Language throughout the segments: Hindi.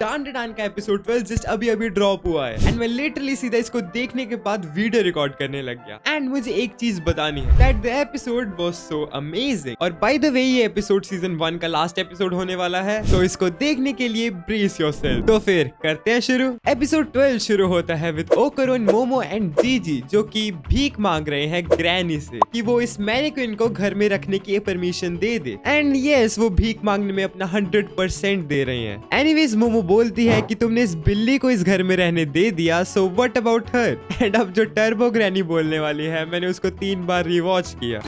डान का एपिसोड 12 जस्ट अभी अभी ड्रॉप हुआ है एंड मैं लिटरली सीधा इसको देखने के बाद वीडियो रिकॉर्ड करने लग गया। एंड मुझे एक चीज बतानी है that the episode was so amazing. और बाय द वे ये एपिसोड सीजन 1 का लास्ट एपिसोड होने वाला है, तो इसको देखने के लिए ब्रेस योरसेल्फ। तो फिर करते हैं शुरू। एपिसोड 12 शुरू होता है विद ओकरुन, मोमो एंड जीजी जो कि भीख मांग रहे हैं ग्रैनी से कि वो इस मैनिक्विन को घर में रखने की permission they they. And yes, वो भीख मांगने में अपना 100% दे रहे हैं। एनीवेज मोमो बोलती है कि तुमने इस बिल्ली को इस घर में रहने दे दिया, so what about her. And अब जो टर्बो ग्रैनी बोलने वाली है, मैंने उसको 3 बार रिवॉच किया।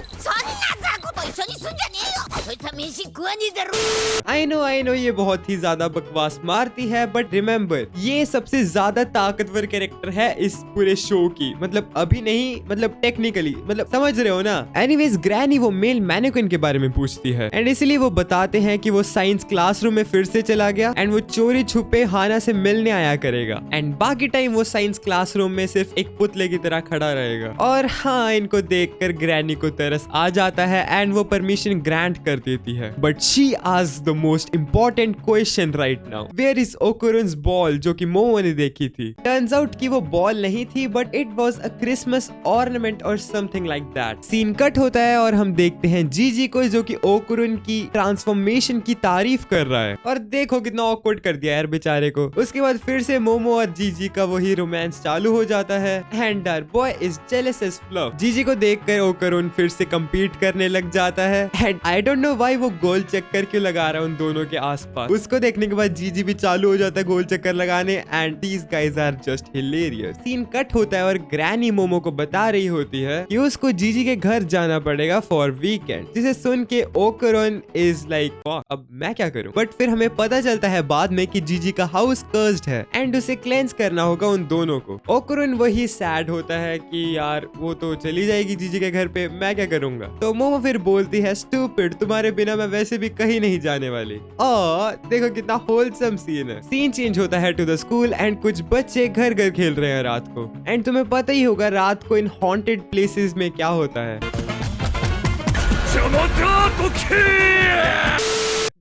आई नो ये बहुत ही ज्यादा बकवास मारती है, बट रिमेम्बर ये सबसे ज्यादा ताकतवर कैरेक्टर है इस पूरे शो की। मतलब अभी नहीं, मतलब टेक्निकली, मतलब समझ रहे हो ना। एनीवेज ग्रैनी वो मेल मैनिक्विन के बारे में पूछती है एंड इसलिए वो बताते हैं कि वो साइंस क्लासरूम में फिर से चला गया एंड वो चोरी छुपे हाना से मिलने आया करेगा एंड बाकी टाइम वो साइंस क्लासरूम में सिर्फ एक पुतले की तरह खड़ा रहेगा। और हाँ, इनको देखकर ग्रैनी को तरस आ जाता है एंड वो परमिशन ग्रांट कर देती है। But she asks the most important question right now, where is Okarun's ball जो कि मोमो ने देखी थी। टर्न्स आउट कि वो बॉल नहीं थी, but it was a Christmas ornament और something like that. Scene cut होता है और हम देखते हैं जीजी को जो कि ओकरुन की ट्रांसफॉर्मेशन की तारीफ कर रहा है। और देखो कितना ऑकवर्ड कर दिया यार बेचारे को। उसके बाद फिर से मोमो और जीजी का वही रोमांस चालू हो जाता है and our boy is jealous as fluff. Jiji को देखकर ओकरुन फिर से compete करने लग जाता है and I don't know why वो गोल चक्कर क्यों लगा रहा है उन दोनों के आसपास। उसको देखने के बाद जीजी भी चालू हो जाता है गोल चक्कर लगाने and these guys are just hilarious. Scene cut होता है और ग्रैनी मोमो को बता रही होती है कि उसको जीजी के घर जाना पड़ेगा फॉर वीकेंड, जिसे सुन के ओकरुन इज लाइक अब मैं क्या करूं। बट फिर हमें पता चलता है बाद में कि जीजी का हाउस कर्स्ड है एंड उसे क्लेंस करना होगा उन दोनों को। ओकरुन वही सैड होता है कि यार वो तो चली जाएगी जीजी के घर पे, मैं क्या करूंगा। तो मोमो फिर बोलती है स्टूपिड, तुम्हारे बिना मैं वैसे भी कहीं नहीं जाने वाली। देखो कितना होलसम सीन है। सीन चेंज होता है टू द स्कूल एंड कुछ बच्चे घर घर खेल रहे हैं रात को। एंड तुम्हें पता ही होगा रात को इन हॉन्टेड प्लेसेस में क्या होता है।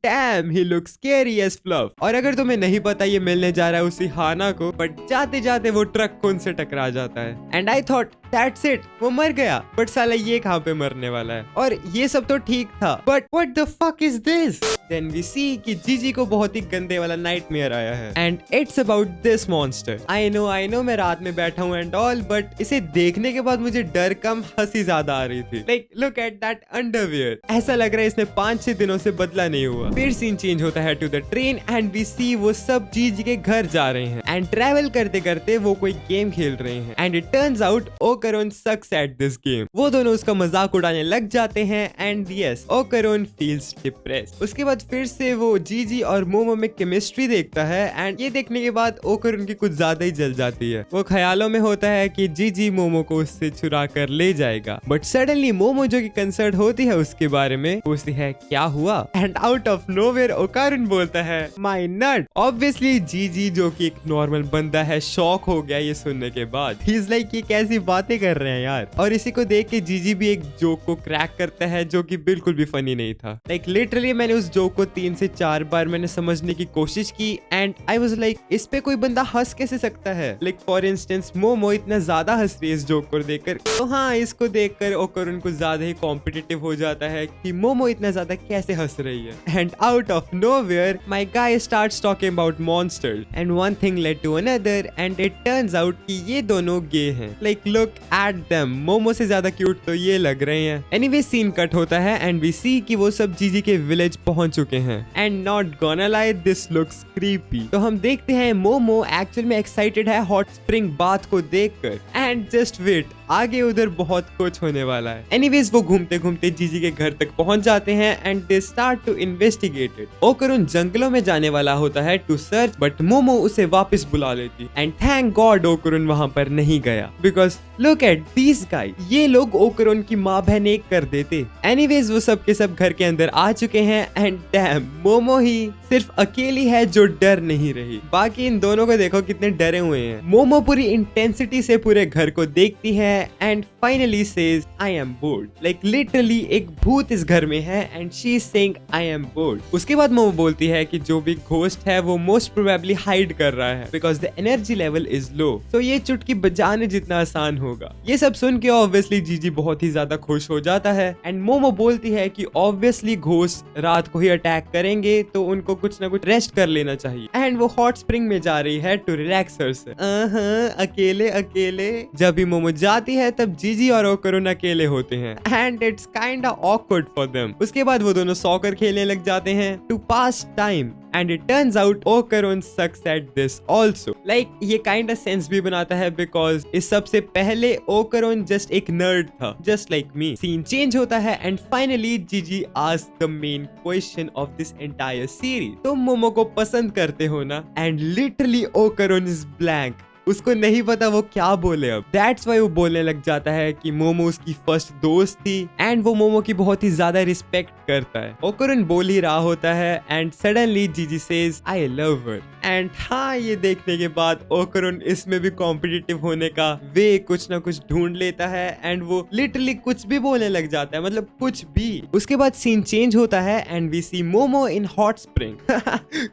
Damn, he looks scary as fluff। और अगर तुम्हें नहीं पता ये मिलने जा रहा है उसी हाना को, बट जाते जाते वो ट्रक कौन से टकरा जाता है and I thought that's it, वो मर गया। बट साला ये कहाँ पे मरने वाला है। और ये सब तो ठीक था, but what the fuck is this. Then we see कि जीजी को बहुत ही गंदे वाला नाइटमेयर आया है and it's about this monster. I know मैं रात में बैठा हूँ एंड ऑल, बट इसे देखने के बाद मुझे डर कम हंसी ज्यादा आ रही थी। Like look at that underwear, ऐसा लग रहा है इसने 5-6 दिनों से बदला नहीं हुआ। फिर सीन चेंज होता है to the train and we see वो सब जीजी के घर जा रहे हैं एंड ट्रेवल करते करते वो कोई गेम खेल रहे हैं and it turns out Okarun sucks at this game. वो दोनों उसका मजाक उड़ाने लग जाते हैं and yes, Okarun feels depressed. उसके बाद फिर से वो जीजी और मोमो में केमिस्ट्री देखता है एंड ये देखने के बाद ओकरुन की कुछ ज्यादा ही जल जाती है। वो ख्यालों में होता है कि जीजी मोमो को उससे चुरा कर ले जाएगा, बट सडनली मोमो जो कि कंसर्न होती है उसके बारे में पूछती है क्या हुआ एंड आउट ऑफ नोवेयर ओकरुन बोलता है माय नट। ऑब्वियसली जीजी जो कि एक नॉर्मल बंदा है शॉक हो गया ये सुनने के बाद। ही इज लाइक ये कैसी बातें कर रहे हैं यार। और इसी को देख के जीजी भी एक जोक को क्रैक करता है जो कि बिल्कुल भी फनी नहीं था। लाइक लिटरली मैंने उस जोक को 3 से 4 बार मैंने समझने की कोशिश की एंड आई वाज लाइक इस पे कोई बंदा हंस कैसे सकता है। लाइक फॉर इंस्टेंस मोमो इतना ज्यादा हंस रही है इस जोक को देखकर, तो हाँ इसको देखकर ओकरुन को ज्यादा ही कॉम्पिटिटिव हो जाता है कि मोमो इतना ज्यादा कैसे हंस रही है। And out of nowhere my guy starts talking about monsters and one thing led to another and it turns out कि ये दोनों गे हैं। Like look at them, momo से ज्यादा क्यूट तो ये लग रहे हैं। Anyway सीन कट होता है and we see कि वो सब जीजी के विलेज पहुंच चुके हैं and not gonna lie this looks creepy। तो हम देखते हैं मोमो एक्चुअल में एक्साइटेड है हॉट स्प्रिंग बाथ को देखकर एंड जस्ट वेट, आगे उधर बहुत कुछ होने वाला है। एनीवेज वो घूमते घूमते जीजी के घर तक पहुंच जाते हैं and they start to investigate it. Okarun जंगलों में जाने वाला होता है टू सर्च, बट मोमो उसे वापस बुला लेती एंड थैंक गॉड ओकरुन वहां पर नहीं गया because look at this guy, ये लोग ओकरुन की माँ बहन एक कर देते। एनीवेज वो सब के सब घर के अंदर आ चुके हैं एंड डैम मोमो ही सिर्फ अकेली है जो डर नहीं रही। बाकी इन दोनों को देखो कितने डरे हुए हैं। मोमो पूरी इंटेंसिटी से पूरे घर को देखती है and finally says I am board. Like literally एक भूत इस घर में है and she is saying I am board. उसके बाद मोमो बोलती है कि जो भी घोस्ट है वो मोस्ट प्रोबेबली हाइड कर रहा है because the energy level is low. तो ये चुटकी बजाने जितना आसान होगा। ये सब सुन के ऑब्वियसली जीजी बहुत ही ज्यादा खुश हो जाता है एंड मोमो बोलती है कि ऑब्वियसली घोस्ट रात को ही अटैक करेंगे तो उनको कुछ ना कुछ रेस्ट कर लेना चाहिए एंड वो हॉट स्प्रिंग में जा रही है टू रिलैक्स हरसेल्फ। अकेले अकेले। जब भी मोमो जाती है तब जीजी और ओकरुन अकेले होते हैं and it's kind of awkward for them. उसके बाद वो दोनों सॉकर खेलने लग जाते हैं to pass time and it turns out Okarun sucks at this also. Like ये kind of sense भी बनाता है because इस सबसे पहले Okarun just एक nerd था just like me. Scene change होता है and finally Gigi asks the main question of this entire series. तुम मोमो को पसंद करते हो ना? And literally Okarun is blank. उसको नहीं पता वो क्या बोले अब। That's why वो बोलने लग जाता है कि मोमो उसकी फर्स्ट दोस्त थी एंड वो मोमो की बहुत ही ज्यादा रिस्पेक्ट करता है। ओकरुन बोल ही रहा होता है एंड सडनली जीजी says I love her and हाँ ये देखने के बाद ओकरुन इसमें भी कॉम्पिटिटिव होने का वे कुछ ना कुछ ढूंढ लेता है एंड वो लिटरली कुछ भी बोलने लग जाता है, मतलब कुछ भी। उसके बाद सीन चेंज होता है and we see Momo in hot spring.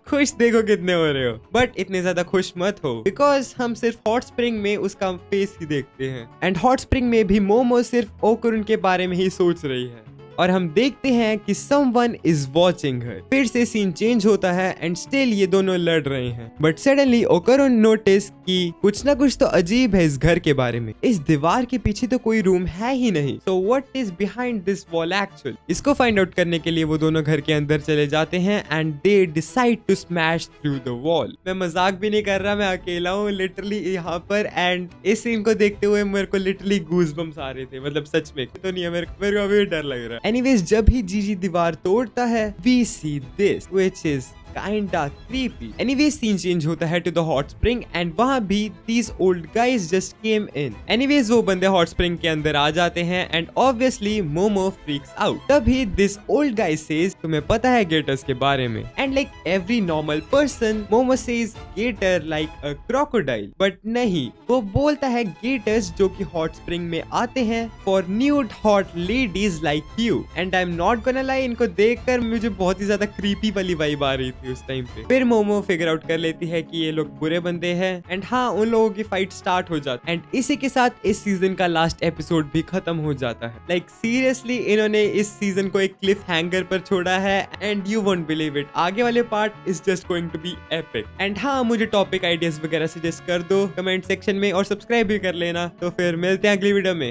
खुश देखो कितने हो रहे हो, बट इतने ज्यादा खुश मत हो बिकॉज हम सिर्फ हॉट स्प्रिंग में उसका फेस ही देखते हैं एंड हॉट स्प्रिंग में भी मोमो सिर्फ ओकरुन के बारे में ही सोच रही है और हम देखते हैं कि someone is watching her। फिर से सीन चेंज होता है एंड स्टिल ये दोनों लड़ रहे हैं बट सडनली ओकरुन नोटिस कि कुछ ना कुछ तो अजीब है इस घर के बारे में। इस दीवार के पीछे तो कोई रूम है ही नहीं, so what is behind this wall actually? इसको फाइंड आउट करने के लिए वो दोनों घर के अंदर चले जाते हैं and they decide to smash through the wall। मैं मजाक भी नहीं कर रहा, मैं अकेला हूँ लिटरली यहाँ पर एंड इस सीन को देखते हुए मेरे को लिटरली गूज़बम्स आ रहे थे, मतलब सच में तो नहीं है, मेरे को अभी भी डर लग रहा है। एनीवेज जब ही जीजी दीवार तोड़ता है we see this which is kinda creepy। Anyways scene change होता है to the hot spring and वहाँ भी these old guys just came in। Anyways वो बंदे hot spring के अंदर आ जाते हैं and obviously Momo freaks out। तभी this old guy says तुम्हें पता है gators के बारे में and like every normal person Momo says gator like a crocodile but नहीं, वो बोलता है gators जो कि hot spring में आते हैं for nude hot ladies like you and I'm not gonna lie इनको देखकर मुझे बहुत ही ज्यादा creepy वाली वाइब आ रही थी उस टाइम पे। फिर मोमो फिगर आउट कर लेती है कि ये लोग बुरे बंदे हैं एंड हाँ उन लोगों की फाइट स्टार्ट हो जाती है एंड इसी के साथ इस सीजन का लास्ट एपिसोड भी खत्म हो जाता है। लाइक सीरियसली इन्होंने इस सीजन को एक क्लिफ हैंगर पर छोड़ा है and you won't believe it, आगे वाले part is just going to be epic. And हाँ मुझे टॉपिक आइडियाज वगैरह सजेस्ट कर दो कमेंट सेक्शन में और सब्सक्राइब भी कर लेना। तो फिर मिलते हैं अगली वीडियो में।